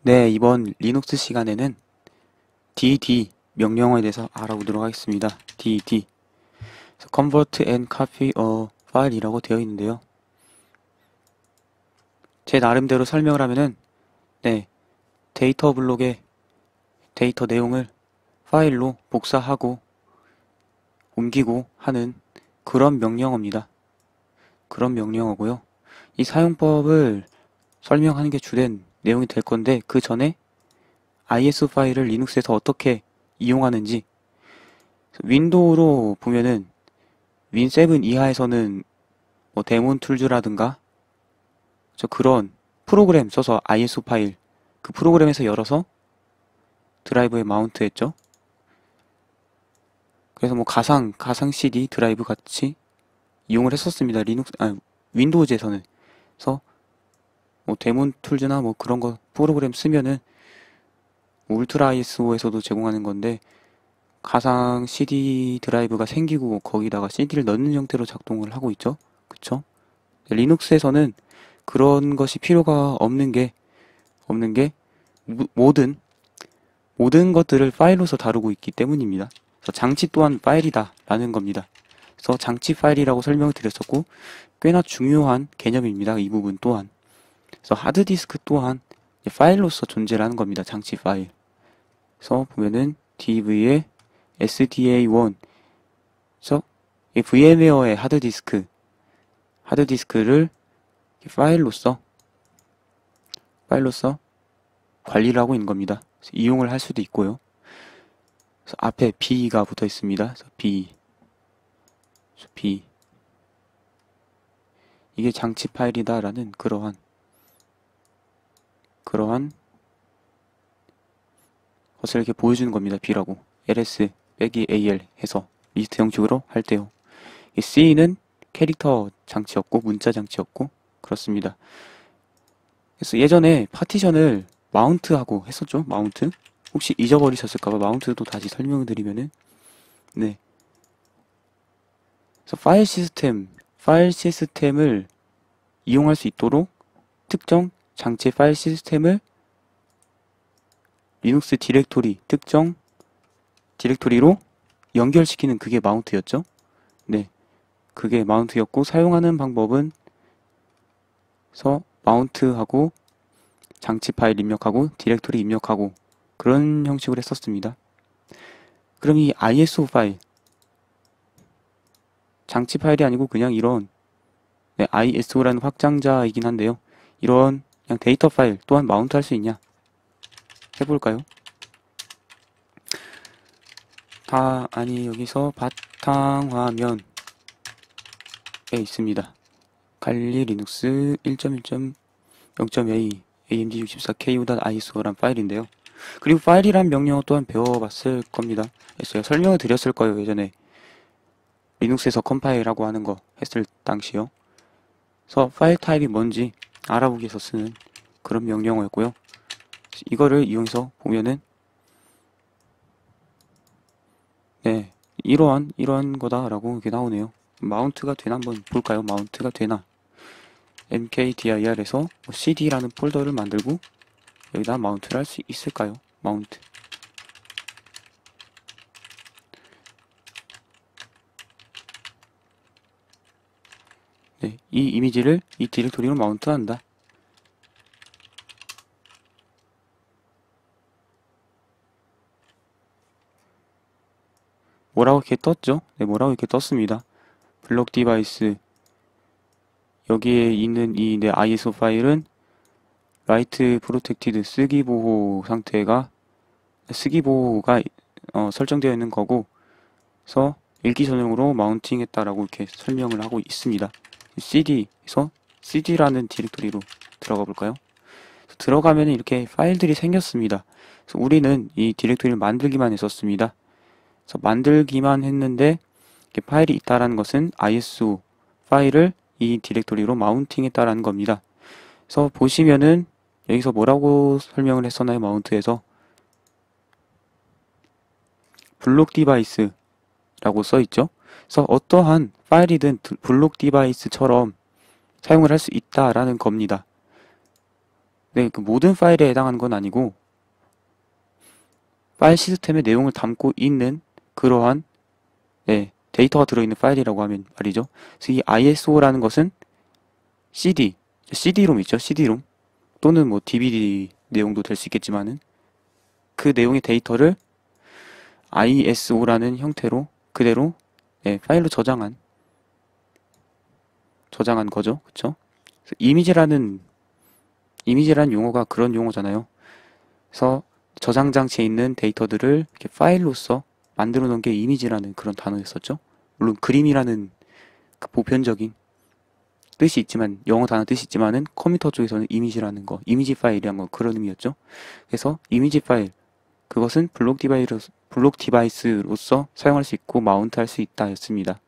네, 이번 리눅스 시간에는 dd 명령어에 대해서 알아보도록 하겠습니다. dd. 그래서 convert and copy a file이라고 되어 있는데요. 제 나름대로 설명을 하면은, 네, 데이터 블록의 데이터 내용을 파일로 복사하고 옮기고 하는 그런 명령어입니다. 그런 명령어고요. 이 사용법을 설명하는 게 주된 내용이 될 건데, 그 전에 ISO 파일을 리눅스에서 어떻게 이용하는지, 윈도우로 보면은 윈7 이하에서는 뭐 데몬 툴즈라든가 그런 프로그램 써서 ISO 파일 그 프로그램에서 열어서 드라이브에 마운트 했죠. 그래서 뭐 가상 CD 드라이브 같이 이용을 했었습니다. 윈도우즈에서는. 그래서 뭐 데몬 툴즈나 뭐 그런 거 프로그램 쓰면은 뭐 울트라 ISO에서도 제공하는 건데, 가상 CD 드라이브가 생기고 거기다가 CD를 넣는 형태로 작동을 하고 있죠. 그쵸? 리눅스에서는 그런 것이 필요가 없는 게 모든 것들을 파일로서 다루고 있기 때문입니다. 그래서 장치 또한 파일이다 라는 겁니다. 그래서 장치 파일이라고 설명을 드렸었고, 꽤나 중요한 개념입니다. 이 부분 또한. 그래서 하드디스크 또한 파일로서 존재를 하는 겁니다. 장치 파일. 그래서 보면은 DV의 SDA1. 그래서 이 VM웨어의 하드디스크를 파일로서 관리를 하고 있는 겁니다. 이용을 할 수도 있고요. 그래서 앞에 B가 붙어 있습니다. 그래서 B. 이게 장치 파일이다라는 그러한 것을 이렇게 보여주는 겁니다. B라고. ls 빼기 al 해서 리스트 형식으로 할 때요. C는 캐릭터 장치였고 문자 장치였고 그렇습니다. 그래서 예전에 파티션을 마운트하고 했었죠. 마운트. 혹시 잊어버리셨을까봐 마운트도 다시 설명을 드리면은, 네. 그래서 파일 시스템을 이용할 수 있도록 특정 장치 파일 시스템을 리눅스 특정 디렉토리로 연결시키는 그게 마운트였죠. 네. 그게 마운트였고, 사용하는 방법은 마운트하고 장치 파일 입력하고 디렉토리 입력하고 그런 형식으로 했었습니다. 그럼 이 ISO 파일, 장치 파일이 아니고 그냥 이런 ISO라는 확장자이긴 한데요. 이런 그냥 데이터 파일 또한 마운트 할 수 있냐 해볼까요? 여기서 바탕화면에 있습니다. 칼리 리눅스 1.1.0.a amd64ku.iso란 파일인데요. 그리고 파일이란 명령어 또한 배워봤을 겁니다. 제가 설명을 드렸을 거예요. 예전에 리눅스에서 컴파일하고 하는 거 했을 당시요. 그래서 파일 타입이 뭔지 알아보기 위해서 쓰는 그런 명령어였고요. 이거를 이용해서 보면은 네, 이러한 거다라고 이렇게 나오네요. 마운트가 되나 한번 볼까요? 마운트가 되나? mkdir에서 cd라는 폴더를 만들고 여기다 마운트를 할 수 있을까요? 마운트. 네, 이 이미지를 이 디렉토리로 마운트한다. 뭐라고 이렇게 떴죠? 네, 뭐라고 이렇게 떴습니다. 블록 디바이스 여기에 있는 이 ISO 파일은 라이트 프로텍티드 쓰기 보호가 설정되어 있는 거고, 그래서 읽기 전용으로 마운팅했다라고 이렇게 설명을 하고 있습니다. CD라는 디렉토리로 들어가 볼까요? 들어가면 이렇게 파일들이 생겼습니다. 그래서 우리는 이 디렉토리를 만들기만 했었습니다. 그래서 만들기만 했는데 파일이 있다라는 것은 ISO 파일을 이 디렉토리로 마운팅했다라는 겁니다. 그래서 보시면은 여기서 뭐라고 설명을 했었나요? 마운트에서 블록 디바이스라고 써있죠. 그래서 어떠한 파일이든 블록 디바이스처럼 사용을 할 수 있다라는 겁니다. 네, 그 모든 파일에 해당하는 건 아니고 파일 시스템의 내용을 담고 있는 그러한 네, 데이터가 들어있는 파일이라고 하면 말이죠. 그래서 이 ISO라는 것은 CD-ROM 있죠. CD-ROM 또는 뭐 DVD 내용도 될 수 있겠지만은 그 내용의 데이터를 ISO라는 형태로 그대로 네, 파일로 저장한 거죠. 그쵸? 그래서 이미지라는 용어가 그런 용어잖아요. 그래서 저장 장치에 있는 데이터들을 이렇게 파일로서 만들어 놓은 게 이미지라는 그런 단어였었죠. 물론 그림이라는 그 보편적인 뜻이 있지만 영어 단어 뜻이 있지만은 컴퓨터 쪽에서는 이미지라는 거, 이미지 파일이란 거 그런 의미였죠. 그래서 이미지 파일 그것은 블록 디바이스로서 사용할 수 있고 마운트할 수 있다였습니다.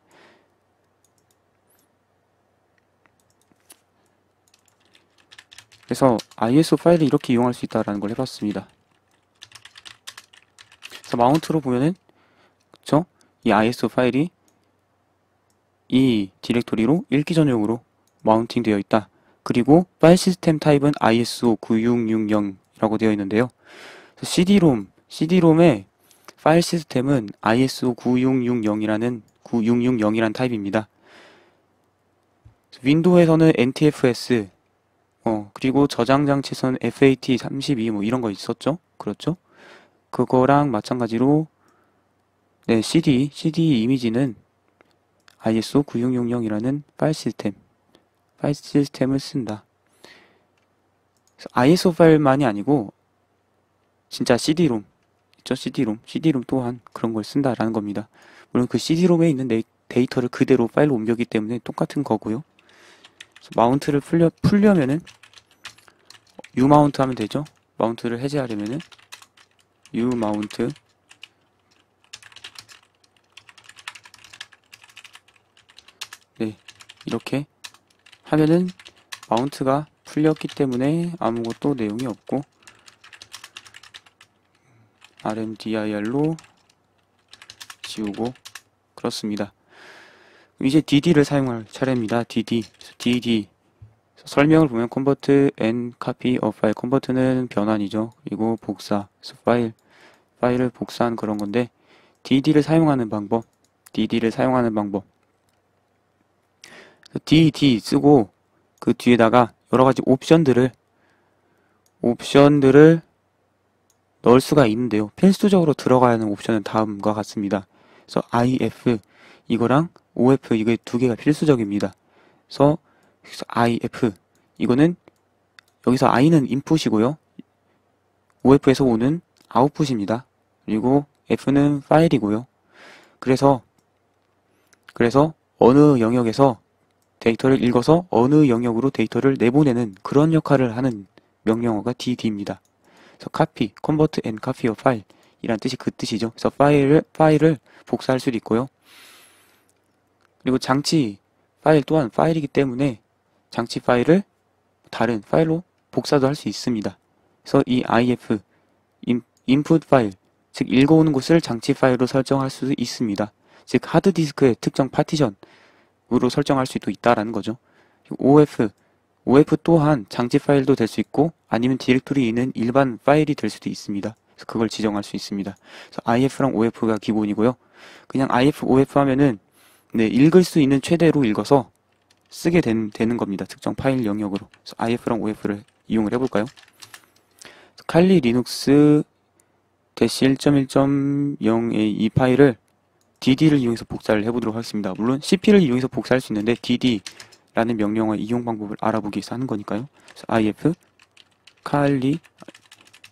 그래서 ISO 파일을 이렇게 이용할 수 있다라는 걸 해봤습니다. 그래서 마운트로 보면은 그쵸? 이 ISO 파일이 이 디렉토리로 읽기 전용으로 마운팅 되어 있다. 그리고 파일 시스템 타입은 ISO 9660이라고 되어 있는데요. CD롬의 파일 시스템은 ISO 9660이라는 타입입니다. 윈도우에서는 NTFS, 그리고 저장 장치에서는 FAT32 뭐 이런 거 있었죠? 그렇죠? 그거랑 마찬가지로 네, CD 이미지는 ISO 9660이라는 파일 시스템을 쓴다. 그래서 ISO 파일만이 아니고 진짜 CD-ROM 있죠? CD-ROM 또한 그런 걸 쓴다라는 겁니다. 물론 그 CD-ROM에 있는 데이터를 그대로 파일로 옮겼기 때문에 똑같은 거고요. 마운트를 풀려면은 U마운트 하면 되죠? 마운트를 해제하려면은 U마운트 네, 이렇게 하면은 마운트가 풀렸기 때문에 아무것도 내용이 없고 RMDIR로 지우고 그렇습니다. 이제 DD를 사용할 차례입니다. DD 설명을 보면 convert and copy of file convert는 변환이죠. 그리고 복사 파일을 복사한 그런 건데 DD를 사용하는 방법 DD 쓰고 그 뒤에다가 여러 가지 옵션들을 넣을 수가 있는데요. 필수적으로 들어가야 하는 옵션은 다음과 같습니다. 그래서 IF 이거랑 OF 이게 두 개가 필수적입니다. 그래서 IF 이거는 여기서 I는 인풋이고요. OF에서 오는 아웃풋입니다. 그리고 F는 파일이고요. 그래서 어느 영역에서 데이터를 읽어서 어느 영역으로 데이터를 내보내는 그런 역할을 하는 명령어가 DD입니다. 그래서 copy, convert and copy of file 이란 뜻이 그 뜻이죠. 그래서 파일을 복사할 수도 있고요. 그리고 장치 파일 또한 파일이기 때문에 장치 파일을 다른 파일로 복사도 할 수 있습니다. 그래서 이 IF, input 파일, 즉 읽어오는 곳을 장치 파일로 설정할 수 있습니다. 즉 하드디스크의 특정 파티션으로 설정할 수도 있다라는 거죠. OF 또한 장치 파일도 될 수 있고 아니면 디렉토리에 있는 일반 파일이 될 수도 있습니다. 그래서 그걸 지정할 수 있습니다. 그래서 IF랑 OF가 기본이고요. 그냥 IF, OF 하면은 네, 읽을 수 있는 최대로 읽어서 쓰게 되는 겁니다. 특정 파일 영역으로. 그래서 IF랑 OF를 이용을 해볼까요? 칼리 리눅스 -1.1.0의 이 파일을 DD를 이용해서 복사를 해보도록 하겠습니다. 물론 CP를 이용해서 복사할 수 있는데 DD라는 명령어의 이용 방법을 알아보기 위해서 하는 거니까요. 그래서 IF 칼리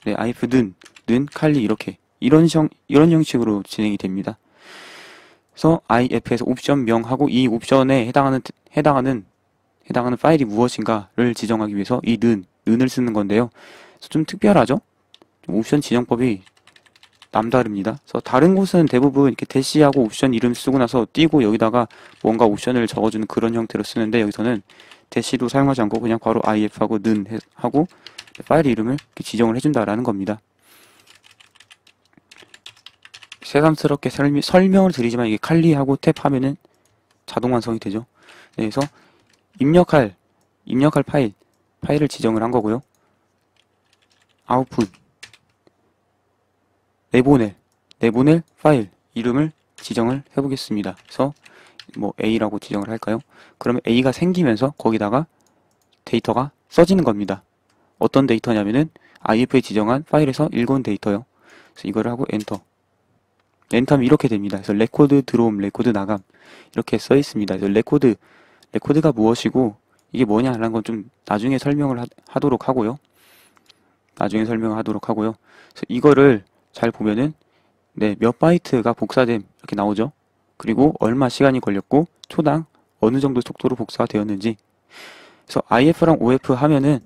IF 는 칼리 이렇게 이런 형식으로 진행이 됩니다. 그래서 IF에서 옵션 명하고 이 옵션에 해당하는 파일이 무엇인가를 지정하기 위해서 이 는을 쓰는 건데요. 그래서 좀 특별하죠? 옵션 지정법이 남다릅니다. 그래서 다른 곳은 대부분 이렇게 대시하고 옵션 이름 쓰고 나서 띄고 여기다가 뭔가 옵션을 적어주는 그런 형태로 쓰는데 여기서는 대시도 사용하지 않고 그냥 바로 if하고 는 하고 파일 이름을 이렇게 지정을 해준다라는 겁니다. 새삼스럽게 설명을 드리지만 이게 칼리하고 탭하면은 자동 완성이 되죠. 네, 그래서 입력할 파일을 지정을 한 거고요. 아웃풋, 내보낼 파일 이름을 지정을 해보겠습니다. 그래서 뭐 A라고 지정을 할까요? 그러면 A가 생기면서 거기다가 데이터가 써지는 겁니다. 어떤 데이터냐면은 IF에 지정한 파일에서 읽어온 데이터요. 그래서 이거를 하고 엔터하면 이렇게 됩니다. 그래서 레코드 들어옴, 레코드 나감 이렇게 써 있습니다. 그래서 레코드가 무엇이고 이게 뭐냐라는 건 좀 나중에 설명을 하도록 하고요. 그래서 이거를 잘 보면은 네, 몇 바이트가 복사됨 이렇게 나오죠. 그리고 얼마 시간이 걸렸고 초당 어느 정도 속도로 복사가 되었는지. 그래서 IF랑 OF 하면은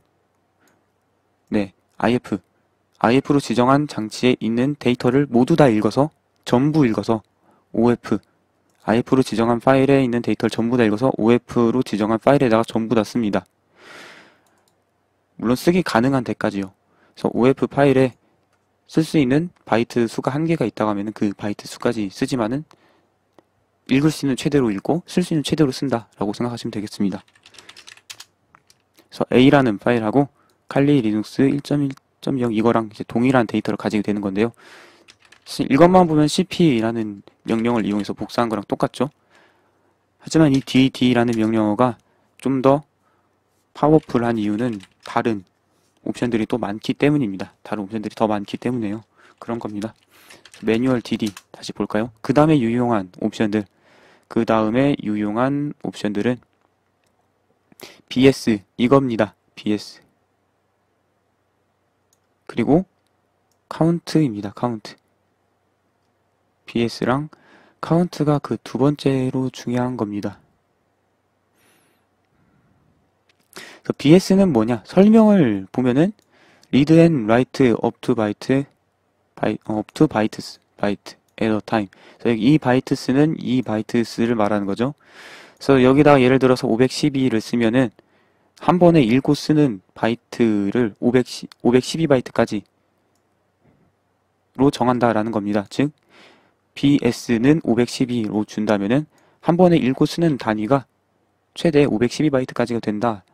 네, IF로 지정한 장치에 있는 데이터를 모두 다 읽어서 전부 읽어서 OF IF로 지정한 파일에 있는 데이터를 전부 다 읽어서 OF로 지정한 파일에다가 전부 다 씁니다. 물론 쓰기 가능한 데까지요. 그래서 OF 파일에 쓸 수 있는 바이트 수가 한계가 있다고 하면 그 바이트 수까지 쓰지만은 읽을 수 있는 최대로 읽고 쓸 수 있는 최대로 쓴다라고 생각하시면 되겠습니다. 그래서 A라는 파일하고 칼리 리눅스 1.1.0 이거랑 이제 동일한 데이터를 가지게 되는 건데요. 이것만 보면 cp라는 명령을 이용해서 복사한 거랑 똑같죠. 하지만 이 dd라는 명령어가 좀 더 파워풀한 이유는 다른 옵션들이 또 많기 때문입니다. 다른 옵션들이 더 많기 때문에요. 그런 겁니다. 매뉴얼 dd 다시 볼까요? 그 다음에 유용한 옵션들은 bs 이겁니다. bs 그리고 카운트입니다. 카운트 bs랑 카운트가 그 두 번째로 중요한 겁니다. bs는 뭐냐? 설명을 보면은 read and write up to bytes at a time. 그래서 이 바이트스는 이 바이트스를 말하는 거죠. 그래서 여기다가 예를 들어서 512를 쓰면은 한 번에 읽고 쓰는 바이트를 512바이트까지로 정한다라는 겁니다. 즉 bs는 512로 준다면은 한 번에 읽고 쓰는 단위가 최대 512바이트까지가 된다.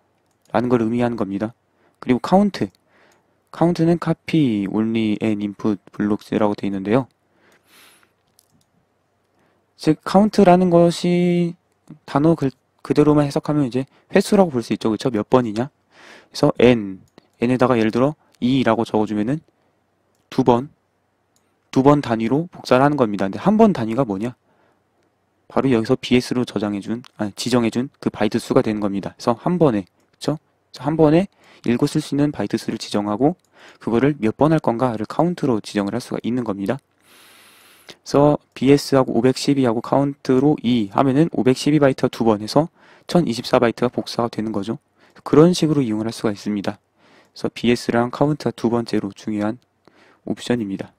라는 걸 의미하는 겁니다. 그리고 카운트는 copy only and input blocks라고 되어 있는데요. 즉 카운트라는 것이 단어 그대로만 해석하면 이제 횟수라고 볼 수 있죠. 그렇죠? 몇 번이냐? 그래서 n에다가 예를 들어 2라고 적어주면은 두 번 단위로 복사를 하는 겁니다. 근데 한 번 단위가 뭐냐? 바로 여기서 bs로 지정해준 그 바이트 수가 되는 겁니다. 그래서 한 번에 그렇죠? 한 번에 읽고 쓸 수 있는 바이트 수를 지정하고 그거를 몇 번 할 건가를 카운트로 지정을 할 수가 있는 겁니다. 그래서 bs하고 512하고 카운트로 2 하면은 512바이트가 두 번 해서 1024바이트가 복사가 되는 거죠. 그런 식으로 이용을 할 수가 있습니다. 그래서 bs랑 카운트가 두 번째로 중요한 옵션입니다.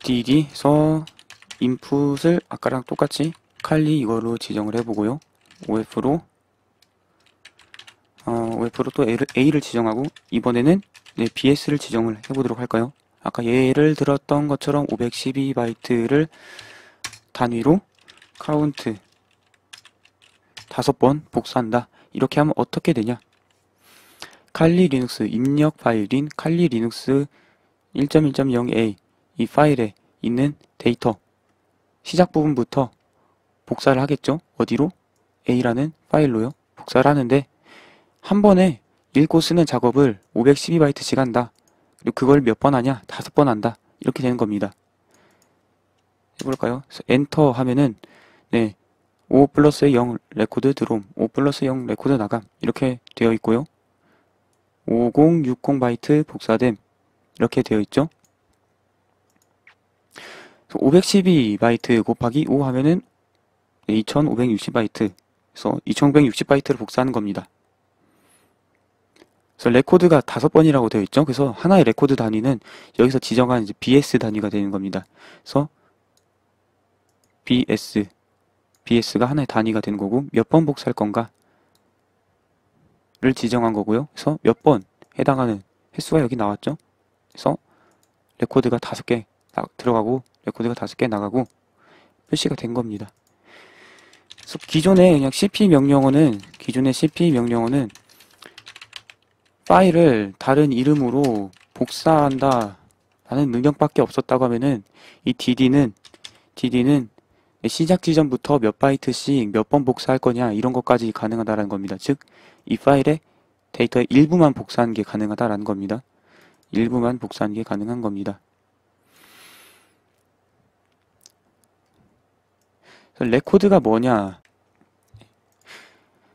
dd에서 인풋을 아까랑 똑같이 칼리 이거로 지정을 해보고요. OF로 또 A를 지정하고 이번에는 BS를 지정을 해보도록 할까요? 아까 예를 들었던 것처럼 512바이트를 단위로 카운트 5번 복사한다. 이렇게 하면 어떻게 되냐? 칼리 리눅스 입력 파일인 칼리 리눅스 1.1.0a 이 파일에 있는 데이터 시작 부분부터 복사를 하겠죠? 어디로? A라는 파일로요. 복사를 하는데 한 번에 읽고 쓰는 작업을 512바이트씩 한다. 그리고 그걸 몇 번 하냐? 5번 한다. 이렇게 되는 겁니다. 해볼까요? 엔터 하면은 5 플러스 0 레코드 들어옴, 5 플러스 0 레코드 나감 이렇게 되어 있고요. 5060바이트 복사됨 이렇게 되어 있죠. 512바이트 곱하기 5 하면은 2560바이트. 그래서 2560바이트를 복사하는 겁니다. 그래서 레코드가 5번이라고 되어 있죠. 그래서 하나의 레코드 단위는 여기서 지정한 이제 BS 단위가 되는 겁니다. 그래서 BS가 하나의 단위가 되는 거고 몇 번 복사할 건가를 지정한 거고요. 그래서 몇 번 해당하는 횟수가 여기 나왔죠. 그래서 레코드가 5개 들어가고 레코드가 5개 나가고 표시가 된 겁니다. 그래서 기존의 그냥 기존의 cp 명령어는 파일을 다른 이름으로 복사한다 라는 능력밖에 없었다고 하면은 이 dd는 시작 지점부터 몇 바이트씩 몇 번 복사할 거냐 이런 것까지 가능하다라는 겁니다. 즉 이 파일의 데이터의 일부만 복사하는 게 가능하다라는 겁니다. 일부만 복사하는 게 가능한 겁니다. 레코드가 뭐냐?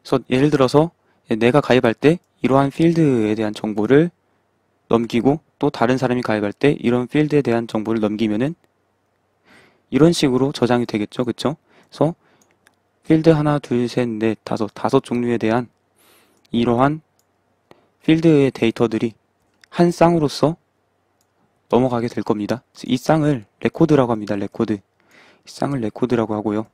그래서 예를 들어서 내가 가입할 때 이러한 필드에 대한 정보를 넘기고 또 다른 사람이 가입할 때 이런 필드에 대한 정보를 넘기면은 이런 식으로 저장이 되겠죠. 그쵸? 그래서 필드 하나, 둘, 셋, 넷, 다섯 종류에 대한 이러한 필드의 데이터들이 한 쌍으로서 넘어가게 될 겁니다. 이 쌍을 레코드라고 합니다. 레코드. 이 쌍을 레코드라고 하고요.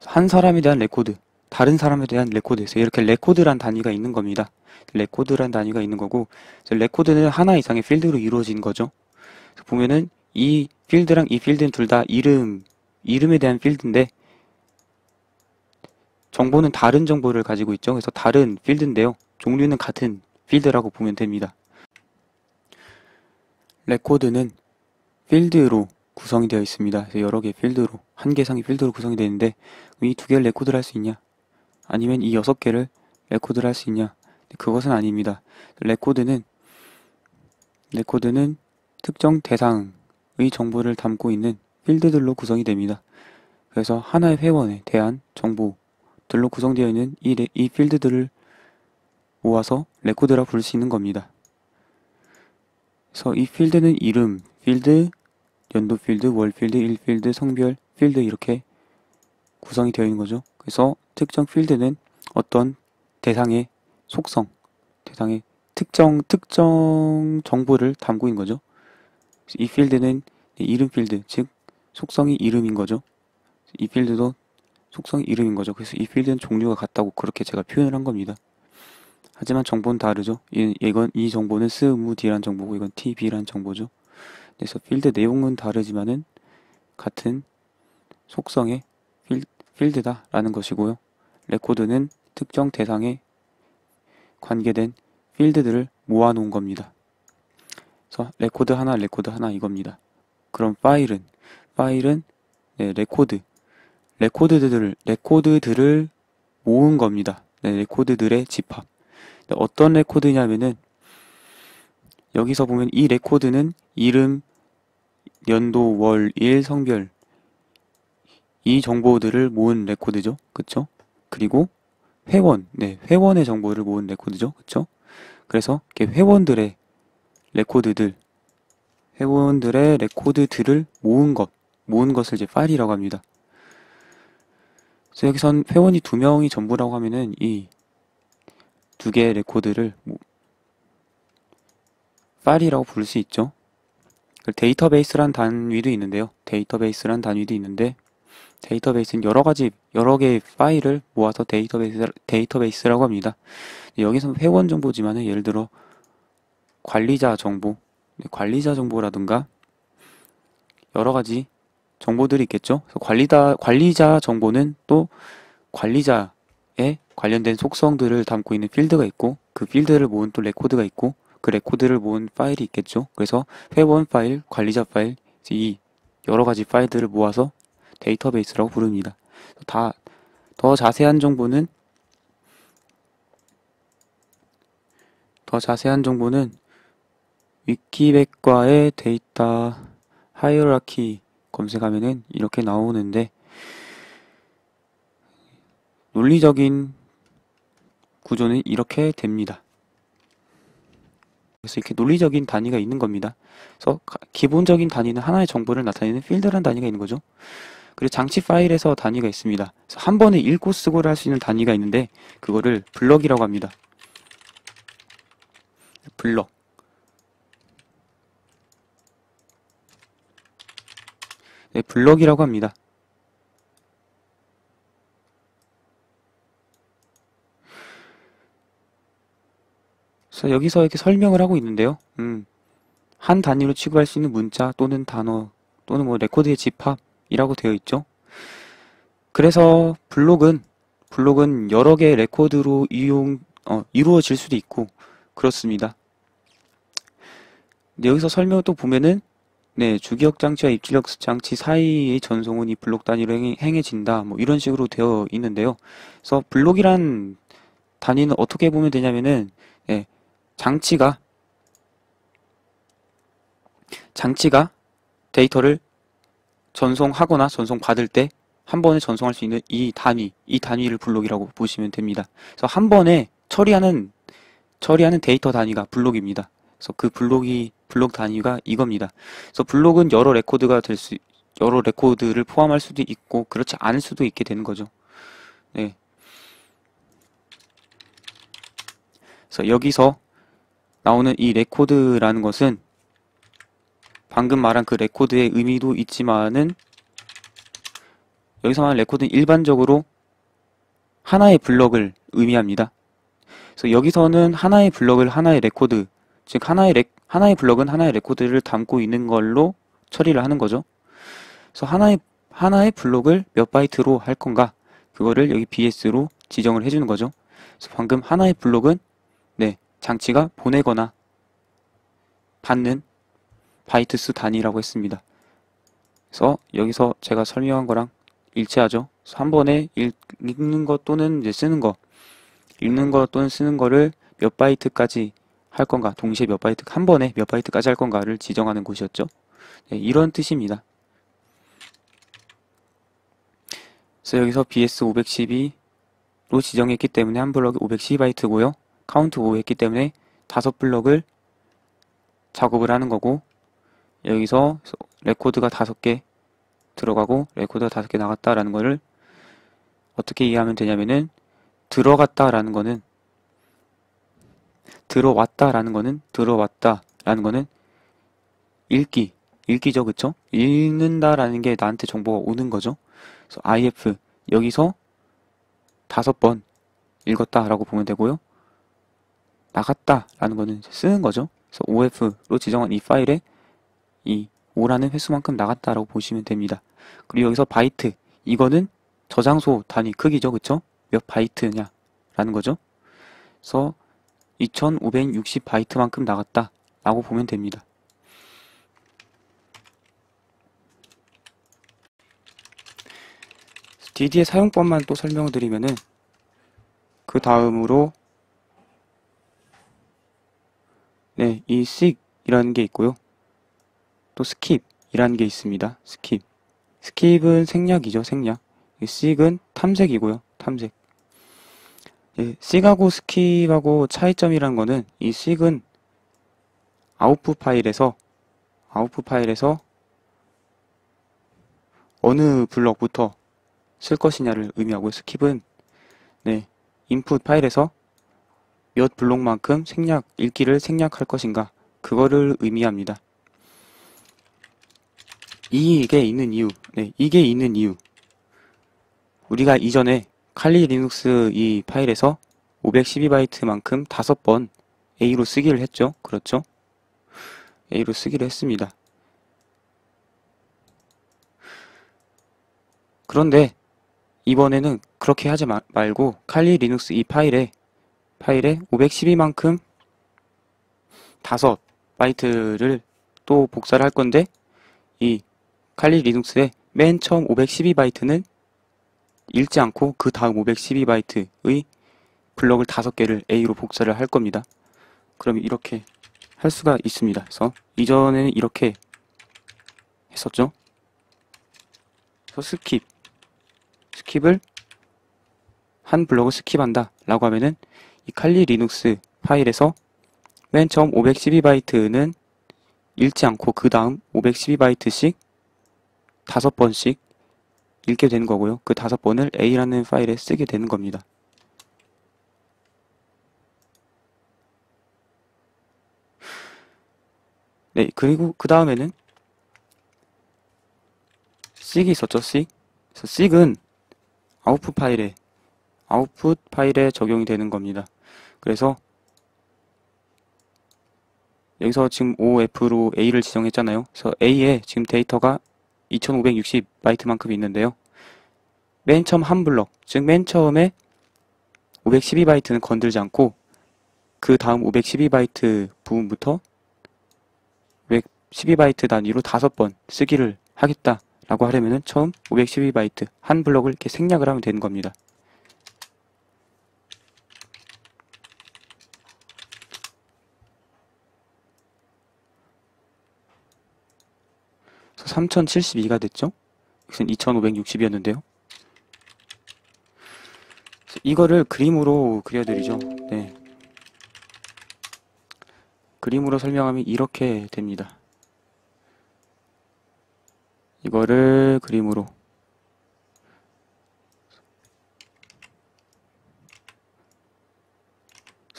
한 사람에 대한 레코드, 다른 사람에 대한 레코드에서 이렇게 레코드란 단위가 있는 겁니다. 레코드란 단위가 있는 거고, 레코드는 하나 이상의 필드로 이루어진 거죠. 보면은 이 필드랑 이 필드는 둘 다 이름에 대한 필드인데 정보는 다른 정보를 가지고 있죠. 그래서 다른 필드인데요. 종류는 같은 필드라고 보면 됩니다. 레코드는 필드로 구성이 되어 있습니다. 그래서 여러 개의 필드로, 한 개 이상의 필드로 구성이 되어 있는데 이 두 개를 레코드를 할 수 있냐? 아니면 이 6개를 레코드를 할 수 있냐? 그것은 아닙니다. 레코드는 특정 대상의 정보를 담고 있는 필드들로 구성이 됩니다. 그래서 하나의 회원에 대한 정보들로 구성되어 있는 이 필드들을 모아서 레코드라 부를 수 있는 겁니다. 그래서 이 필드는 이름, 필드, 연도 필드, 월 필드, 일 필드, 성별, 필드 이렇게 구성이 되어 있는 거죠. 그래서 특정 필드는 어떤 대상의 속성, 대상의 특정 정보를 담고 있는 거죠. 이 필드는 이름 필드, 즉 속성이 이름인 거죠. 이 필드도 속성이 이름인 거죠. 그래서 이 필드는 종류가 같다고 그렇게 제가 표현을 한 겁니다. 하지만 정보는 다르죠. 이 정보는 스무디라는 정보고 이건 tb라는 정보죠. 그래서 필드 내용은 다르지만은 같은 속성의 필드다라는 것이고요. 레코드는 특정 대상에 관계된 필드들을 모아놓은 겁니다. 그래서 레코드 하나 이겁니다. 그럼 파일은 레코드들을 모은 겁니다. 레코드들의 집합. 어떤 레코드냐면은 여기서 보면 이 레코드는 이름, 연도, 월, 일, 성별 이 정보들을 모은 레코드죠. 그쵸? 그리고 회원의 정보를 모은 레코드죠. 그쵸? 그래서 이렇게 회원들의 레코드들을 모은 것을 이제 파일이라고 합니다. 그래서 여기선 회원이 2명이 전부라고 하면은 이 두 개의 레코드를 파일이라고 부를 수 있죠. 데이터베이스란 단위도 있는데 데이터베이스는 여러 개의 파일을 모아서 데이터베이스라고 합니다. 여기서는 회원 정보지만은 예를 들어 관리자 정보라든가 여러 가지 정보들이 있겠죠. 그래서 관리자 정보는 또 관리자에 관련된 속성들을 담고 있는 필드가 있고 그 필드를 모은 또 레코드가 있고 그 레코드를 모은 파일이 있겠죠. 그래서 회원 파일, 관리자 파일 이 여러 가지 파일들을 모아서 데이터베이스라고 부릅니다. 더 자세한 정보는 위키백과의 데이터 하이어라키 검색하면은 이렇게 나오는데 논리적인 구조는 이렇게 됩니다. 그래서 이렇게 논리적인 단위가 있는 겁니다. 그래서 기본적인 단위는 하나의 정보를 나타내는 필드라는 단위가 있는 거죠. 그리고 장치 파일에서 단위가 있습니다. 그래서 한 번에 읽고 쓰고를 할 수 있는 단위가 있는데 그거를 블럭이라고 합니다. 블럭. 블럭이라고 합니다. 그래서 여기서 이렇게 설명을 하고 있는데요. 한 단위로 취급할 수 있는 문자 또는 단어 또는 뭐 레코드의 집합이라고 되어 있죠. 그래서 블록은 여러 개의 레코드로 이루어질 수도 있고 그렇습니다. 여기서 설명을 또 보면은 네, 주기억 장치와 입출력 장치 사이의 전송은 이 블록 단위로 행해진다. 뭐 이런 식으로 되어 있는데요. 그래서 블록이란 단위는 어떻게 보면 되냐면은 네, 장치가 데이터를 전송하거나 전송받을 때 한 번에 전송할 수 있는 이 단위를 블록이라고 보시면 됩니다. 그래서 한 번에 처리하는 데이터 단위가 블록입니다. 그래서 그 블록 단위가 이겁니다. 그래서 블록은 여러 레코드를 포함할 수도 있고 그렇지 않을 수도 있게 되는 거죠. 네. 그래서 여기서 나오는 이 레코드라는 것은 방금 말한 그 레코드의 의미도 있지만은 여기서 말하는 레코드는 일반적으로 하나의 블럭을 의미합니다. 그래서 여기서는 하나의 블럭을 하나의 레코드, 즉 하나의 블럭은 하나의 레코드를 담고 있는 걸로 처리를 하는 거죠. 그래서 하나의 블록을 몇 바이트로 할 건가? 그거를 여기 BS로 지정을 해주는 거죠. 그래서 방금 하나의 블록은 네, 장치가 보내거나 받는 바이트 수 단위라고 했습니다. 그래서 여기서 제가 설명한 거랑 일치하죠. 그래서 한 번에 읽는 것 또는 이제 쓰는 거, 읽는 것 또는 쓰는 거를 몇 바이트까지 할 건가, 동시에 몇 바이트, 한 번에 몇 바이트까지 할 건가를 지정하는 곳이었죠. 네, 이런 뜻입니다. 그래서 여기서 BS 512로 지정했기 때문에 한 블럭이 512바이트고요. 카운트 5 했기 때문에 5블럭을 작업을 하는 거고, 여기서 레코드가 5개 들어가고 레코드가 5개 나갔다라는 거를 어떻게 이해하면 되냐면은 들어왔다라는 거는 읽기죠, 그쵸? 읽는다라는 게 나한테 정보가 오는 거죠. 그래서 if 여기서 5번 읽었다라고 보면 되고요. 나갔다라는 거는 쓰는 거죠. 그래서 of로 지정한 이 파일에 이 5라는 횟수만큼 나갔다라고 보시면 됩니다. 그리고 여기서 바이트 이거는 저장소 단위 크기죠, 그쵸? 몇 바이트냐라는 거죠. 그래서 2560바이트만큼 나갔다라고 보면 됩니다. DD의 사용법만 또 설명을 드리면은 그 다음으로 네, 이 SIG이라는 게 있고요. 또 SKIP이라는 게 있습니다. 스킵은 생략이죠, 생략. SIG은 탐색이고요, 탐색. 예, SIG하고 SKIP하고 차이점이라는 거는 이 SIG은 아웃풋 파일에서 어느 블럭부터 쓸 것이냐를 의미하고요. 스킵은 네, 인풋 파일에서 몇 블록만큼 읽기를 생략할 것인가 그거를 의미합니다. 이게 있는 이유 우리가 이전에 칼리 리눅스 이 파일에서 512바이트만큼 5번 A로 쓰기를 했죠. 그렇죠? A로 쓰기를 했습니다. 그런데 이번에는 그렇게 하지 말고 칼리 리눅스 이 파일에 512만큼 5바이트를 또 복사를 할 건데 이 칼리 리눅스의 맨 처음 512바이트는 읽지 않고 그 다음 512바이트의 블럭을 5개를 A로 복사를 할 겁니다. 그럼 이렇게 할 수가 있습니다. 그래서 이전에는 이렇게 했었죠. 그래서 스킵을 한 블럭을 스킵한다 라고 하면은 이 칼리 리눅스 파일에서 맨 처음 512바이트는 읽지 않고 그 다음 512바이트씩 5번씩 읽게 되는 거고요. 그 5번을 A라는 파일에 쓰게 되는 겁니다. 네, 그리고 그 다음에는 SIG이 있었죠, SIG. 그래서 SIG은 아웃풋 파일에 적용이 되는 겁니다. 그래서 여기서 지금 OF로 A를 지정했잖아요. 그래서 A에 지금 데이터가 2560바이트만큼 있는데요. 맨 처음 한 블럭, 즉 맨 처음에 512바이트는 건들지 않고 그 다음 512바이트 부분부터 512바이트 단위로 5번 쓰기를 하겠다라고 하려면은 처음 512바이트 한 블럭을 이렇게 생략을 하면 되는 겁니다. 그래서 3072가 됐죠? 여기서는 2560이었는데요. 이거를 그림으로 그려드리죠. 네. 그림으로 설명하면 이렇게 됩니다. 이거를 그림으로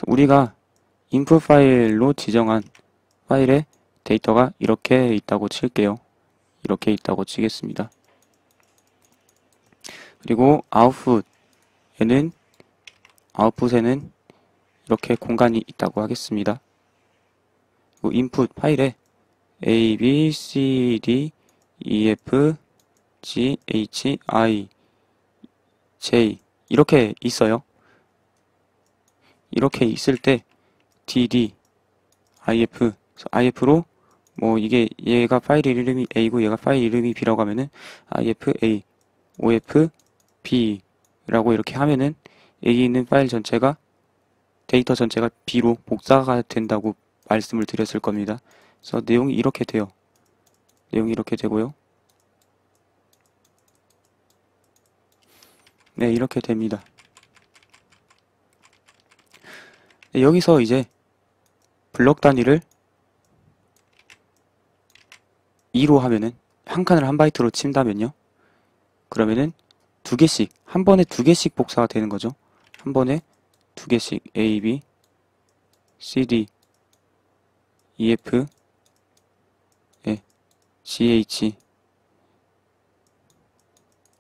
우리가 input 파일로 지정한 파일에 데이터가 이렇게 있다고 칠게요. 이렇게 있다고 치겠습니다. 그리고 아웃풋에는 이렇게 공간이 있다고 하겠습니다. 그리고 input 파일에 A, B, C, D, E, F, G, H, I, J 이렇게 있어요. 이렇게 있을 때 DD, IF, IF로 뭐 이게 얘가 파일 이름이 A고 얘가 파일 이름이 B라고 하면은 IF A, OF B라고 이렇게 하면은 여기 있는 파일 전체가 데이터 전체가 B로 복사가 된다고 말씀을 드렸을 겁니다. 그래서 내용이 이렇게 돼요. 내용이 이렇게 되고요. 네, 이렇게 됩니다. 네, 여기서 이제 블럭 단위를 2로 하면은 한 칸을 한 바이트로 친다면요. 그러면은 두 개씩, 한 번에 두 개씩 복사가 되는 거죠. 한 번에 두 개씩 A, B, C, D, E, F, G, H,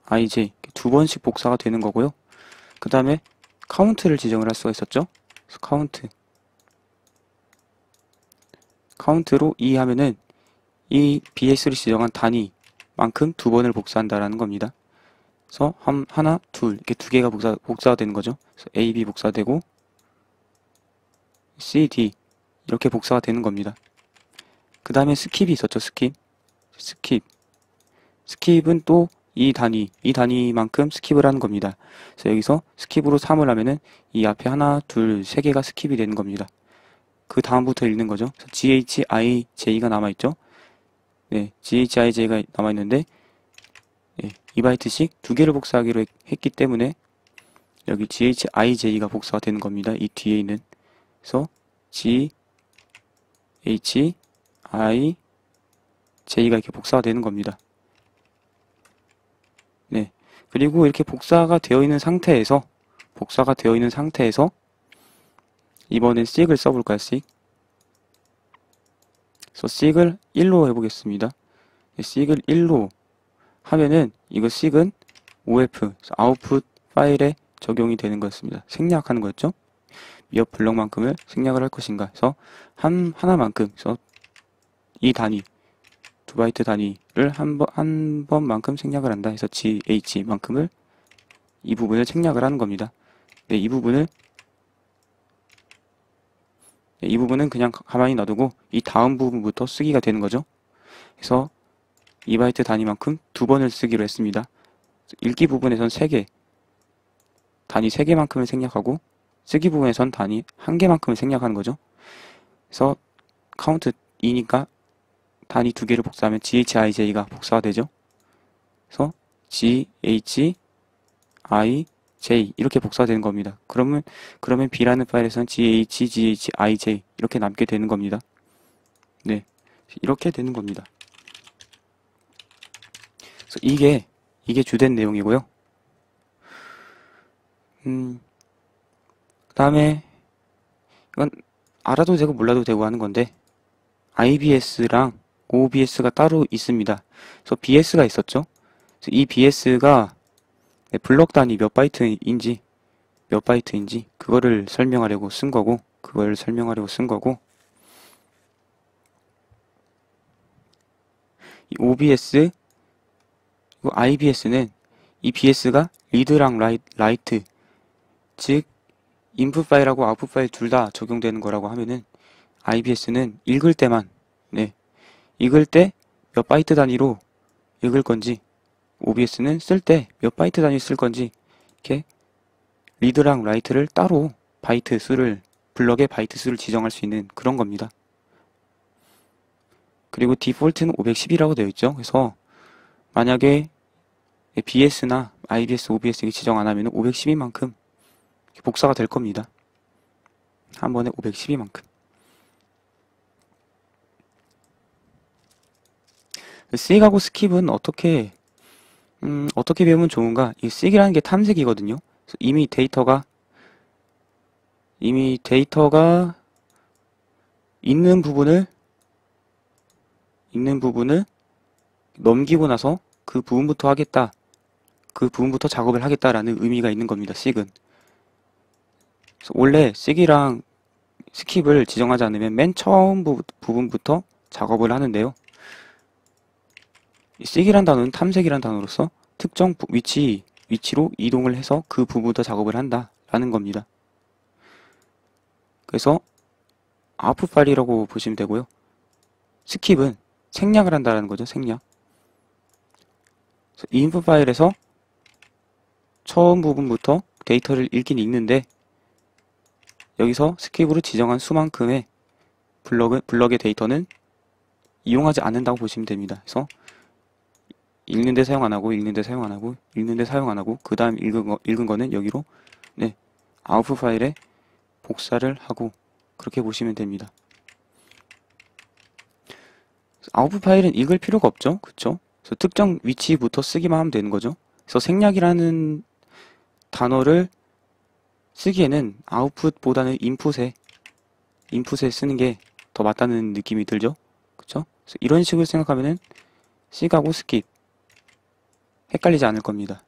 I, J 두 번씩 복사가 되는 거고요. 그 다음에 카운트를 지정을 할 수가 있었죠. 그래서 카운트로 2 하면은 이 BS를 지정한 단위만큼 두 번을 복사한다라는 겁니다. 그래서 하나, 둘 이렇게 두 개가 복사가 되는 거죠. 그래서 A, B 복사되고 C, D 이렇게 복사가 되는 겁니다. 그 다음에 스킵이 있었죠. 스킵은 또 이 단위만큼 스킵을 하는 겁니다. 그래서 여기서 스킵으로 3을 하면은 이 앞에 하나, 둘, 세 개가 스킵이 되는 겁니다. 그 다음부터 읽는 거죠. 그래서 GHIJ가 남아있죠. 네, GHIJ가 남아있는데, 네, 2바이트씩 두 개를 복사하기로 했기 때문에, 여기 GHIJ가 복사가 되는 겁니다. 이 뒤에 있는. 그래서 GHIJ가 이렇게 복사가 되는 겁니다. 네. 그리고 이렇게 복사가 되어 있는 상태에서, 이번엔 sig을 써볼까요, sig? 그래서 sig을 1로 해보겠습니다. sig을 1로 하면은, 이거 sig은 OF, 아웃풋 파일에 적용이 되는 거였습니다. 생략하는 거였죠? 몇 블럭만큼을 생략을 할 것인가. 그래서 하나만큼, 그래서 이 단위, 2바이트 단위를 한 번만큼 생략을 한다. 해서 GH만큼을 이 부분을 생략을 하는 겁니다. 네, 이 부분은 그냥 가만히 놔두고 이 다음 부분부터 쓰기가 되는 거죠. 그래서 2바이트 단위만큼 두 번을 쓰기로 했습니다. 읽기 부분에선 3개, 단위 3개만큼을 생략하고 쓰기 부분에선 단위 1개만큼을 생략하는 거죠. 그래서 카운트 2니까 단위 2개를 복사하면 GHIJ가 복사가 되죠. 그래서 GHIJ 이렇게 복사가 되는 겁니다. 그러면 B라는 파일에서는 GHIJ 이렇게 남게 되는 겁니다. 네, 이렇게 되는 겁니다. 그래서 이게 주된 내용이고요. 그 다음에 이건 알아도 되고 몰라도 되고 하는 건데 IBS랑 OBS가 따로 있습니다. 그래서 BS가 있었죠. 그래서 이 BS가 블럭 단위 몇 바이트인지 그거를 설명하려고 쓴 거고 이 OBS 그리고 IBS는 이 BS가 리드랑 라이트, 즉 인풋 파일하고 아웃풋 파일 둘 다 적용되는 거라고 하면은 IBS는 읽을 때만, 네, 읽을 때 몇 바이트 단위로 읽을 건지, OBS는 쓸 때 몇 바이트 단위 쓸 건지, 이렇게 리드랑 라이트를 따로 바이트 수를, 블럭의 바이트 수를 지정할 수 있는 그런 겁니다. 그리고 디폴트는 510이라고 되어 있죠. 그래서 만약에 BS나 IBS, OBS 지정 안 하면 512만큼 복사가 될 겁니다. 한 번에 512만큼. 씩하고 스킵은 어떻게 배우면 좋은가? 이 씩이라는 게 탐색이거든요. 그래서 이미 데이터가 있는 부분을 넘기고 나서 그 부분부터 작업을 하겠다라는 의미가 있는 겁니다. 씩은. 그래서 원래 씩이랑 스킵을 지정하지 않으면 맨 처음 부분부터 작업을 하는데요. 씩이란 단어는 탐색이란 단어로서 특정 위치로 이동을 해서 그 부분부터 작업을 한다라는 겁니다. 그래서 아웃풋 파일이라고 보시면 되고요. 스킵은 생략을 한다라는 거죠. 생략. 이 인풋 파일에서 처음 부분부터 데이터를 읽긴 읽는데 여기서 스킵으로 지정한 수만큼의 블럭의 데이터는 이용하지 않는다고 보시면 됩니다. 그래서 읽는데 사용 안 하고 그 다음 읽은 거는 여기로 아웃풋 파일에 복사를 하고 그렇게 보시면 됩니다. 아웃풋 파일은 읽을 필요가 없죠. 그쵸? 그래서 특정 위치부터 쓰기만 하면 되는 거죠. 그래서 생략이라는 단어를 쓰기에는 아웃풋보다는 인풋에 쓰는 게 더 맞다는 느낌이 들죠. 그쵸? 그래서 이런 식으로 생각하면은 씩하고 스킵 헷갈리지 않을 겁니다.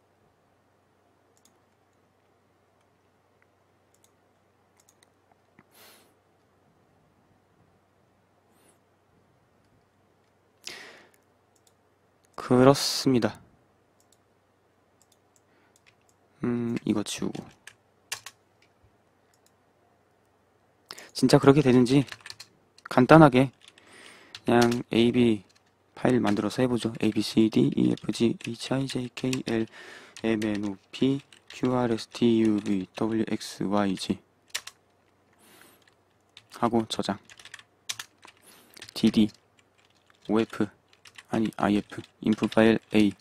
그렇습니다. 이거 지우고. 진짜 그렇게 되는지 간단하게 그냥 AB 파일 만들어서 해보죠. A, B, C, D, E, F, G, H, I, J, K, L, M, N, O, P, Q, R, S, T, U, V, W, X, Y, Z 하고 저장. DD, OF, 아니 IF, 인풋 파일 A,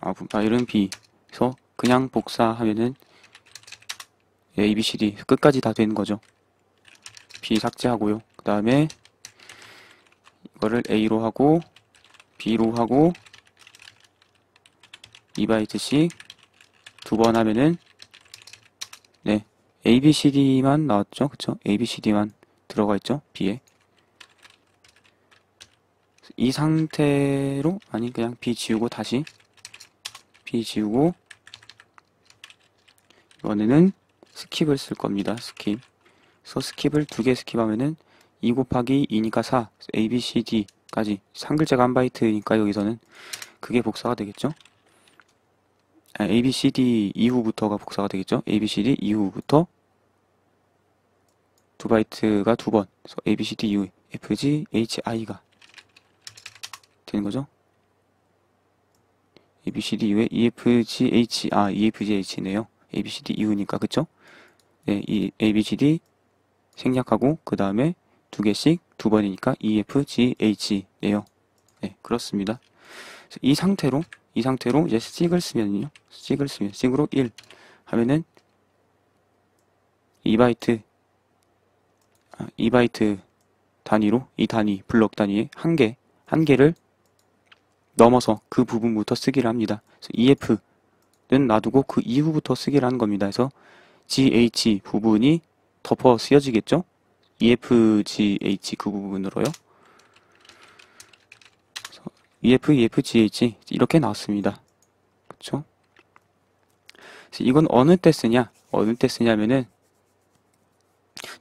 아웃풋 파일은 B. 그래서 그냥 복사하면은 A, B, C, D 끝까지 다 되는 거죠. B 삭제하고요. 그 다음에 이거를 A로 하고 B로 하고 2바이트씩 두 번 하면은 A, B, C, D만 나왔죠. 그쵸? A, B, C, D만 들어가 있죠. B에. 이 상태로 그냥 B 지우고 다시 B 지우고 이번에는 스킵을 쓸 겁니다. 스킵. 그래서 스킵을 두 개 스킵하면은 2 곱하기 2니까 4, A, B, C, D까지 한 글자가 한 바이트니까 여기서는 그게 복사가 되겠죠. A, B, C, D 이후부터가 복사가 되겠죠. A, B, C, D 이후부터 두 바이트가 두 번. 그래서 A, B, C, D 이후 F, G, H, I가 되는 거죠. A, B, C, D 이후에 E, F, G, H, E, F, G, H네요. A, B, C, D 이후니까 그쵸? 네, 이 A, B, C, D 생략하고 그 다음에 두 개씩 두 번이니까 E, F, G, H네요. 네, 그렇습니다. 이 상태로 이제 씩을 쓰면요. 씩으로 1 하면은 2바이트 단위로 이 단위 블럭 단위에 한 개를 넘어서 그 부분부터 쓰기를 합니다. 그래서 EF는 놔두고 그 이후부터 쓰기를 하는 겁니다. 그래서 GH 부분이 덮어 쓰여지겠죠? EF, GH 그 부분으로요. 그래서 EF, GH 이렇게 나왔습니다. 그쵸? 그래서 이건 어느 때 쓰냐면은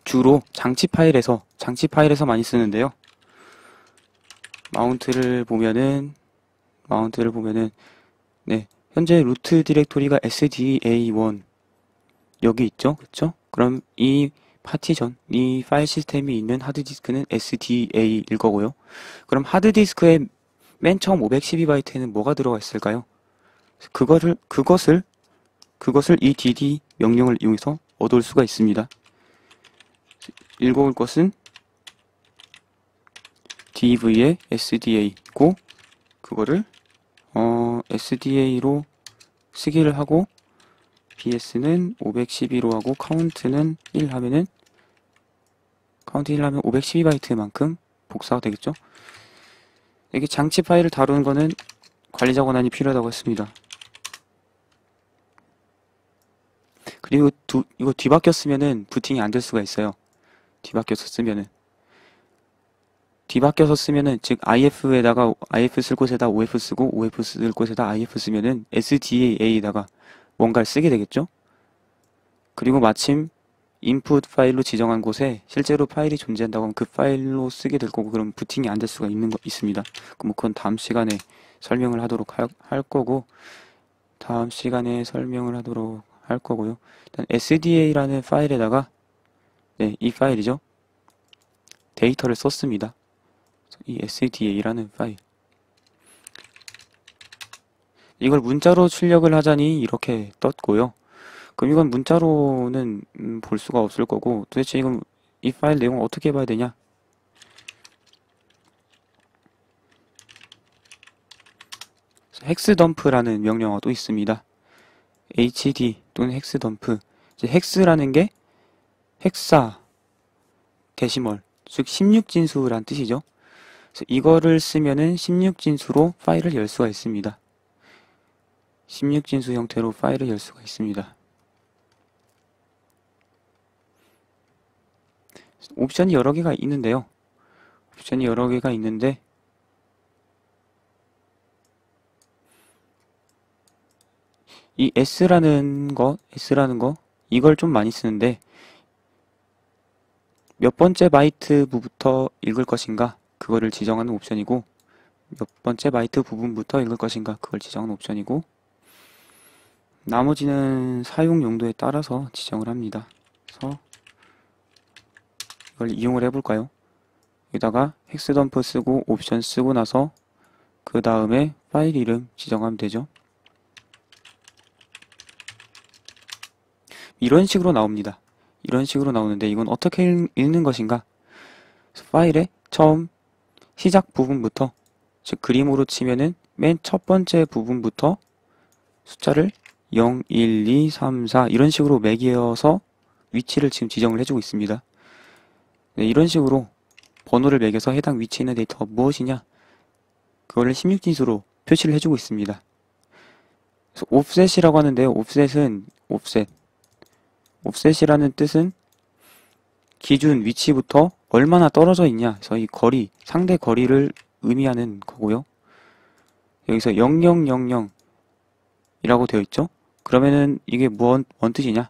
주로 장치 파일에서 많이 쓰는데요. 마운트를 보면은 네, 현재 루트 디렉토리가 SDA1 여기 있죠, 그쵸? 그럼 이 파티션, 이 파일 시스템이 있는 하드디스크는 SDA일 거고요. 그럼 하드디스크에 맨 처음 512바이트에는 뭐가 들어가 있을까요? 그것을 이 dd 명령을 이용해서 얻을 수가 있습니다. 읽어올 것은 dv의 sda고, 그거를 sda로 쓰기를 하고, bs는 512로 하고, 카운트는 1 하면은, 카운트 1 하면 512바이트만큼 복사가 되겠죠? 여기 장치 파일을 다루는 거는 관리자 권한이 필요하다고 했습니다. 그리고 이거 뒤바뀌었으면은 부팅이 안 될 수가 있어요. 뒤바뀌어서 쓰면은, 즉, if에다가, if 쓸 곳에다 of 쓰고, of 쓸 곳에다 if 쓰면은, sda에다가 뭔가를 쓰게 되겠죠? 그리고 마침, input 파일로 지정한 곳에 실제로 파일이 존재한다고 하면 그 파일로 쓰게 될 거고, 그럼 부팅이 안 될 수가 있습니다. 그럼 그건 다음 시간에 설명을 하도록 할 거고, 다음 시간에 설명을 하도록 할 거고요. 일단 SDA라는 파일에다가, 네, 이 파일이죠. 데이터를 썼습니다. 이 SDA라는 파일. 이걸 문자로 출력을 하자니 이렇게 떴고요. 그럼 이건 문자로는 볼 수가 없을 거고, 도대체 이건 이 파일 내용을 어떻게 봐야 되냐? 헥스덤프라는 명령어가 또 있습니다. hd 또는 헥스덤프. 헥스라는 게 헥사 데시멀, 즉 16진수란 뜻이죠. 그래서 이거를 쓰면은 16진수로 파일을 열 수가 있습니다. 16진수 형태로 파일을 열 수가 있습니다. 옵션이 여러 개가 있는데요. 이 S라는 거, 이걸 좀 많이 쓰는데, 몇 번째 바이트 부부터 읽을 것인가, 그거를 지정하는 옵션이고, 몇 번째 바이트 부분부터 읽을 것인가, 그걸 지정하는 옵션이고, 나머지는 사용 용도에 따라서 지정을 합니다. 그래서 이걸 이용을 해볼까요? 여기다가 헥스덤프 쓰고 옵션 쓰고 나서 그 다음에 파일 이름 지정하면 되죠. 이런 식으로 나옵니다. 이런 식으로 나오는데 이건 어떻게 읽는 것인가? 파일의 처음 시작 부분부터, 즉 그림으로 치면은 맨 첫 번째 부분부터 숫자를 0, 1, 2, 3, 4 이런 식으로 매겨서 위치를 지금 지정을 해주고 있습니다. 네, 이런 식으로 번호를 매겨서 해당 위치에 있는 데이터가 무엇이냐, 그거를 16진수로 표시를 해주고 있습니다. 그래서 옵셋이라고 하는데요. 옵셋이라는 뜻은 기준 위치부터 얼마나 떨어져 있냐, 그래서 이 거리, 상대 거리를 의미하는 거고요. 여기서 0000 이라고 되어 있죠. 그러면은 이게 뭔 뜻이냐?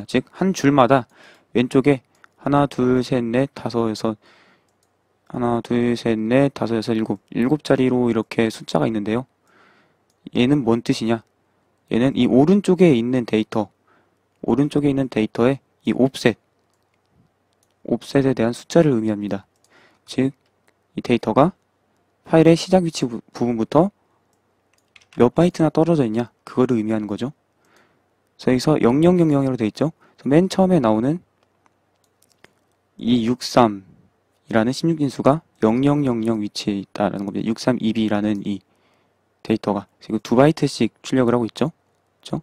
즉 한 줄마다 왼쪽에 하나, 둘, 셋, 넷, 다섯, 여섯, 하나, 둘, 셋, 넷, 다섯, 여섯, 일곱 자리로 이렇게 숫자가 있는데요. 얘는 뭔 뜻이냐? 얘는 이 오른쪽에 있는 데이터에 이 옵셋에 대한 숫자를 의미합니다. 즉, 이 데이터가 파일의 시작 위치 부분부터 몇 바이트나 떨어져 있냐, 그거를 의미하는 거죠. 그래서 여기서 0000으로 되어 있죠. 맨 처음에 나오는 이 63이라는 16진수가 0000 위치에 있다라는 겁니다. 6322라는 이 데이터가 지금 2바이트씩 출력을 하고 있죠. 그렇죠?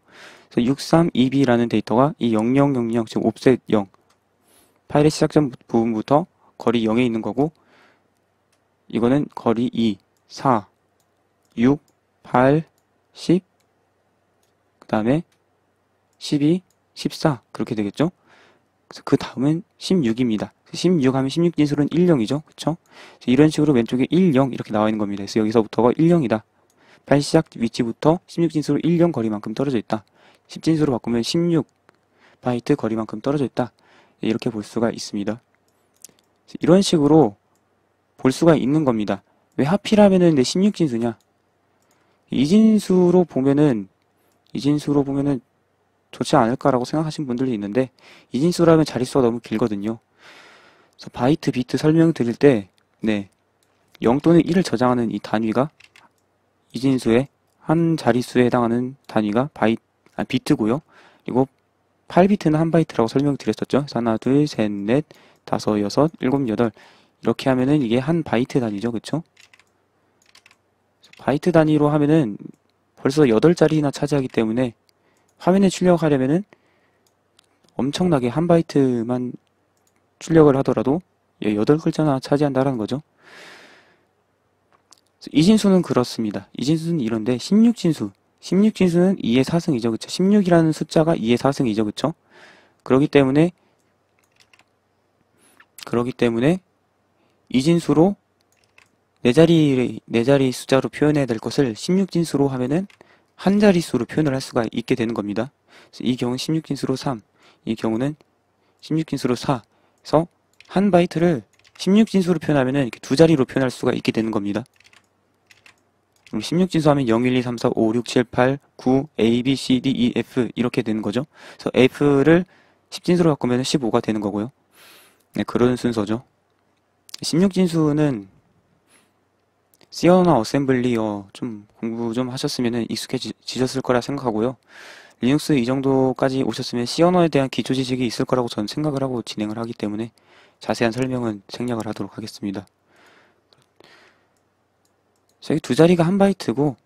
그래서 6322라는 데이터가 이 0000, 즉 옵셋 0, 파일의 시작점 부분부터 거리 0에 있는 거고, 이거는 거리 2, 4, 6, 8, 10, 그 다음에 12, 14 그렇게 되겠죠? 그래서 그 다음은 16입니다. 16 하면 16진수는 10이죠. 그쵸? 이런 식으로 왼쪽에 10 이렇게 나와 있는 겁니다. 그래서 여기서부터가 10이다. 파일 시작 위치부터 16진수로 10 거리만큼 떨어져 있다. 10진수로 바꾸면 16바이트 거리만큼 떨어져 있다. 이렇게 볼 수가 있습니다. 이런 식으로 볼 수가 있는 겁니다. 왜 하필이면은 내 16진수냐? 이진수로 보면은 좋지 않을까라고 생각하시는 분들도 있는데, 이진수라면 자릿수가 너무 길거든요. 그래서 바이트, 비트 설명드릴 때, 네, 0 또는 1을 저장하는 이 단위가 이진수의 한 자릿수에 해당하는 단위가 비트고요. 그리고 8비트는 한 바이트라고 설명드렸었죠. 그래서 하나, 둘, 셋, 넷, 다섯, 여섯, 일곱, 여덟. 이렇게 하면은 이게 한 바이트 단위죠. 그쵸? 바이트 단위로 하면은 벌써 8자리나 차지하기 때문에 화면에 출력하려면은 엄청나게 한 바이트만 출력을 하더라도 8글자나 차지한다라는 거죠. 이진수는 그렇습니다. 이진수는 이런데 16진수. 16진수는 2의 4승이죠. 그쵸? 16이라는 숫자가 2의 4승이죠. 그쵸? 그렇기 때문에 이진수로 네 자리 숫자로 표현해야 될 것을 16진수로 하면은 한 자릿수로 표현을 할 수가 있게 되는 겁니다. 그래서 이 경우는 16진수로 3, 이 경우는 16진수로 4. 그래서 한 바이트를 16진수로 표현하면은 이렇게 두 자리로 표현할 수가 있게 되는 겁니다. 16진수 하면 0, 1, 2, 3, 4, 5, 6, 7, 8, 9, A, B, C, D, E, F 이렇게 되는 거죠. 그래서 F를 10진수로 바꾸면 15가 되는 거고요. 네, 그런 순서죠. 16진수는 C어나 어셈블리 좀 공부 좀 하셨으면 익숙해지셨을 거라 생각하고요. 리눅스 이 정도까지 오셨으면 C 언어에 대한 기초 지식이 있을 거라고 저는 생각을 하고 진행을 하기 때문에 자세한 설명은 생략을 하도록 하겠습니다. 저기 두 자리가 한 바이트고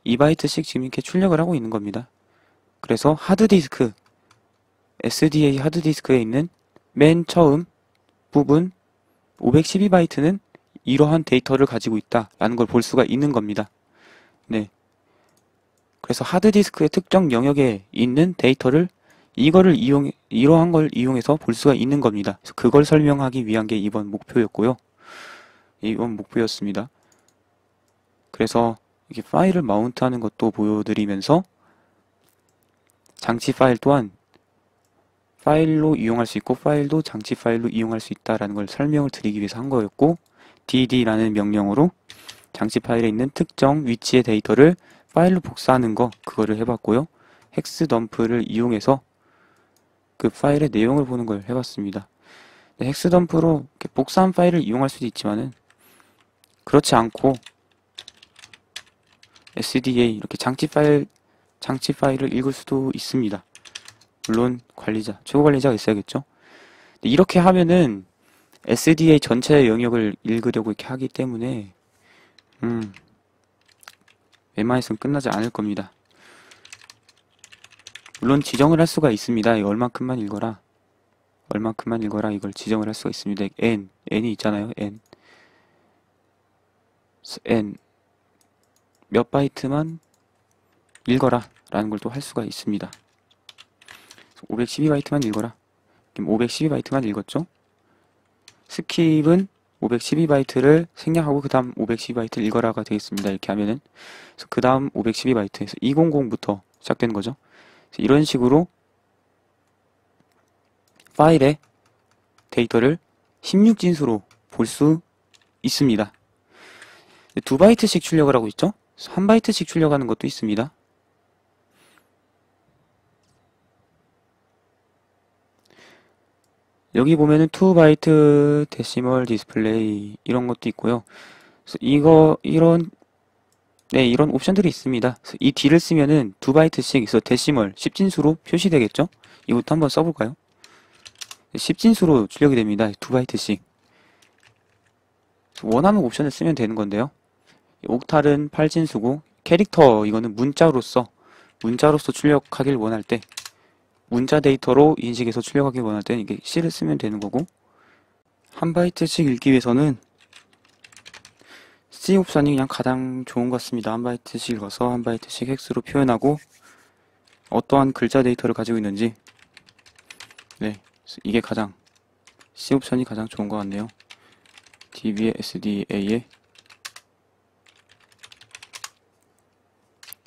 2바이트씩 지금 이렇게 출력을 하고 있는 겁니다. 그래서 하드디스크, SDA 하드디스크에 있는 맨 처음 부분 512바이트는 이러한 데이터를 가지고 있다라는 걸 볼 수가 있는 겁니다. 네. 그래서 하드디스크의 특정 영역에 있는 데이터를 이러한 걸 이용해서 볼 수가 있는 겁니다. 그래서 그걸 설명하기 위한 게 이번 목표였습니다. 그래서 이렇게 파일을 마운트하는 것도 보여드리면서 장치 파일 또한 파일로 이용할 수 있고 파일도 장치 파일로 이용할 수 있다라는 걸 설명을 드리기 위해서 한 거였고, dd라는 명령으로 장치 파일에 있는 특정 위치의 데이터를 파일로 복사하는 거, 그거를 해봤고요. 헥스덤프를 이용해서 그 파일의 내용을 보는 걸 해봤습니다. 헥스덤프로 복사한 파일을 이용할 수도 있지만은 그렇지 않고 SDA 이렇게 장치 파일을 읽을 수도 있습니다. 물론 최고 관리자가 있어야겠죠. 이렇게 하면은 SDA 전체 영역을 읽으려고 이렇게 하기 때문에 웬만해서는 끝나지 않을 겁니다. 물론 지정을 할 수가 있습니다. 얼만큼만 읽어라 이걸 지정을 할 수가 있습니다. n이 있잖아요. n 몇 바이트만 읽어라 라는 걸 또 할 수가 있습니다. 512바이트만 읽어라. 그럼 512바이트만 읽었죠? 스킵은 512바이트를 생략하고 그 다음 512바이트를 읽어라가 되겠습니다. 이렇게 하면은 그 다음 512바이트에서 200부터 시작되는 거죠. 이런 식으로 파일의 데이터를 16진수로 볼 수 있습니다. 2바이트씩 출력을 하고 있죠? 1바이트씩 출력하는 것도 있습니다. 여기 보면은 2바이트 데시멀 디스플레이 이런 것도 있고요. 그래서 이런 옵션들이 있습니다. 그래서 이 D를 쓰면은 2바이트씩 그래서 데시멀 10진수로 표시되겠죠? 이것도 한번 써볼까요? 10진수로 출력이 됩니다. 2바이트씩. 원하는 옵션을 쓰면 되는 건데요. 옥탈은 8진수고 캐릭터 이거는 문자로서 출력하길 원할 때 문자 데이터로 인식해서 출력하길 원할 때는 이게 C를 쓰면 되는 거고, 한 바이트씩 읽기 위해서는 C 옵션이 그냥 가장 좋은 것 같습니다. 한 바이트씩 읽어서 한 바이트씩 헥스로 표현하고 어떠한 글자 데이터를 가지고 있는지, 네, 이게 C 옵션이 가장 좋은 것 같네요. DB의 SDA에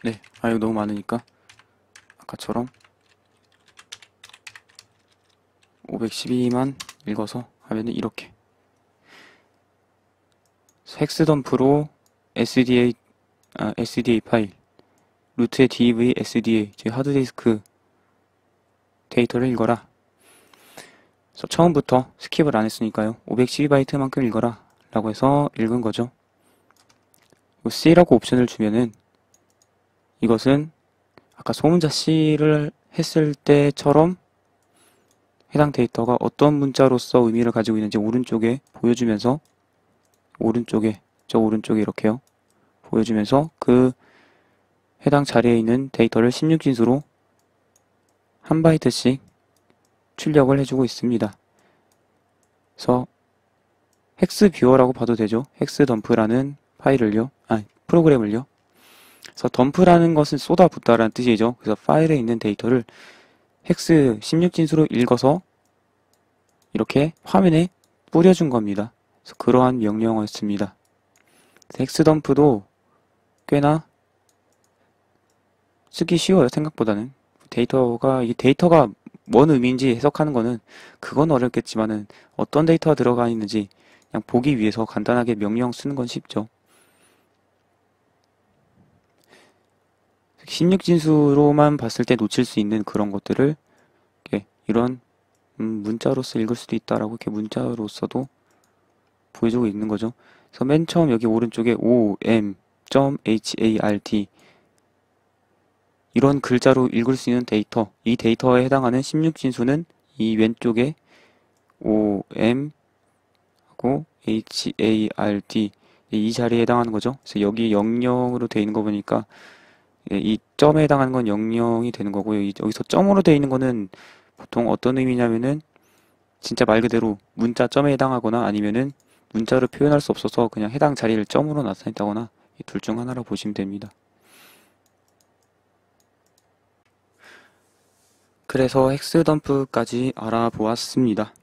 네, 이거 너무 많으니까 아까처럼 512만 읽어서 하면은 이렇게 헥스덤프로 SDA SDA 파일, 루트의 DV, SDA, 즉 하드디스크 데이터를 읽어라. 그래서 처음부터 스킵을 안 했으니까요. 512바이트만큼 읽어라 라고 해서 읽은 거죠. C라고 옵션을 주면은 이것은 아까 소문자 C를 했을 때처럼 해당 데이터가 어떤 문자로서 의미를 가지고 있는지 오른쪽에 보여주면서 저 오른쪽에 이렇게요. 보여주면서 그 해당 자리에 있는 데이터를 16진수로 한 바이트씩 출력을 해주고 있습니다. 그래서 헥스 뷰어라고 봐도 되죠. 헥스 덤프라는 프로그램을요. 그래서 덤프라는 것은 쏟아붓다라는 뜻이죠. 그래서 파일에 있는 데이터를 헥스 16진수로 읽어서 이렇게 화면에 뿌려준 겁니다. 그래서 그러한 명령어였습니다. 헥스 덤프도 꽤나 쓰기 쉬워요. 생각보다는. 이 데이터가 뭔 의미인지 해석하는 거는 그건 어렵겠지만은 어떤 데이터가 들어가 있는지 그냥 보기 위해서 간단하게 명령 쓰는 건 쉽죠. 16진수로만 봤을 때 놓칠 수 있는 그런 것들을 이런 문자로서 읽을 수도 있다라고 이렇게 문자로서도 보여주고 있는 거죠. 그래서 맨 처음 여기 오른쪽에 om.hart 이런 글자로 읽을 수 있는 데이터, 이 데이터에 해당하는 16진수는 이 왼쪽에 om 하고 hart 이 자리에 해당하는 거죠. 그래서 여기 00으로 되어 있는 거 보니까 이 점에 해당하는 건 00이 되는 거고요. 여기서 점으로 되어 있는 거는 보통 어떤 의미냐면은 진짜 말 그대로 문자 점에 해당하거나 아니면은 문자로 표현할 수 없어서 그냥 해당 자리를 점으로 나타냈다거나 이 둘 중 하나로 보시면 됩니다. 그래서 헥스덤프까지 알아보았습니다.